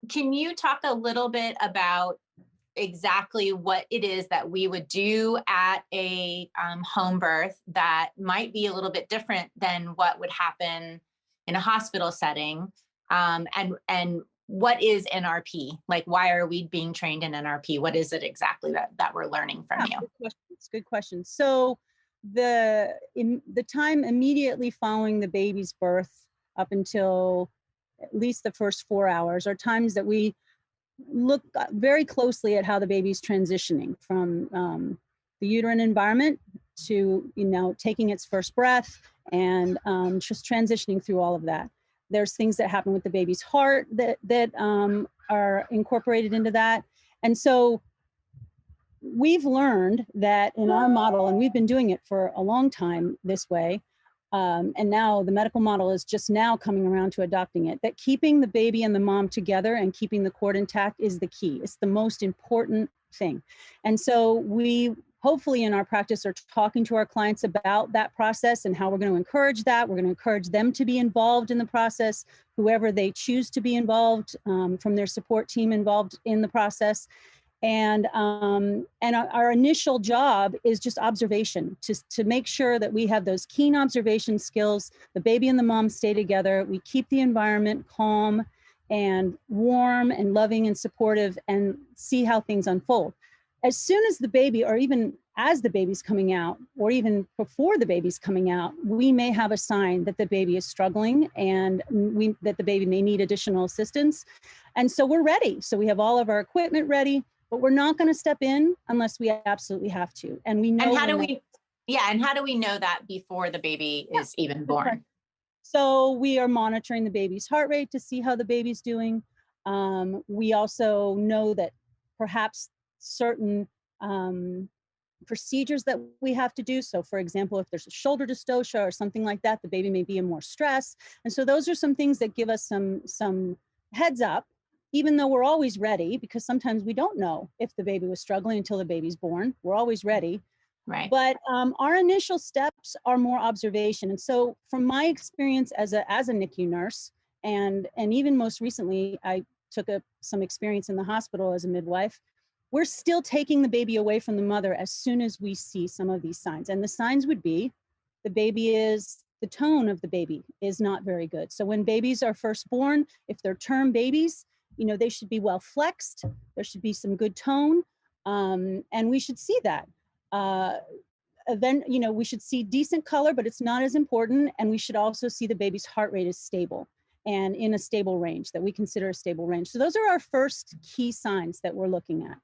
can you talk a little bit about exactly what it is that we would do at a home birth that might be a little bit different than what would happen in a hospital setting? And what is NRP? Like, why are we being trained in NRP? What is it exactly that we're learning from you? Good question. So the time immediately following the baby's birth up until at least the first 4 hours are times that we look very closely at how the baby's transitioning from the uterine environment to, taking its first breath and just transitioning through all of that. There's things that happen with the baby's heart that are incorporated into that. And so we've learned that in our model, and we've been doing it for a long time this way, and now the medical model is just now coming around to adopting it, that keeping the baby and the mom together and keeping the cord intact is the key. It's the most important thing. And so we hopefully in our practice are talking to our clients about that process and how we're going to encourage that. We're going to encourage them to be involved in the process, whoever they choose to be involved, from their support team involved in the process. And our initial job is just observation, to make sure that we have those keen observation skills. The baby and the mom stay together. We keep the environment calm and warm and loving and supportive, and see how things unfold. As soon as the baby, or even as the baby's coming out, or even before the baby's coming out, we may have a sign that the baby is struggling and that the baby may need additional assistance. And so we're ready. So we have all of our equipment ready. But we're not going to step in unless we absolutely have to. And we know. And how do we know that before the baby is even born? So we are monitoring the baby's heart rate to see how the baby's doing. We also know that perhaps certain procedures that we have to do. So for example, if there's a shoulder dystocia or something like that, the baby may be in more stress. And so those are some things that give us some heads up, even though we're always ready, because sometimes we don't know if the baby was struggling until the baby's born. We're always ready. Right. But our initial steps are more observation. And so from my experience as a NICU nurse, and even most recently, I took some experience in the hospital as a midwife, we're still taking the baby away from the mother as soon as we see some of these signs. And the signs would be the tone of the baby is not very good. So when babies are first born, if they're term babies, they should be well flexed. There should be some good tone. And we should see that. Then, we should see decent color, but it's not as important. And we should also see the baby's heart rate is stable and in a stable range that we consider a stable range. So those are our first key signs that we're looking at.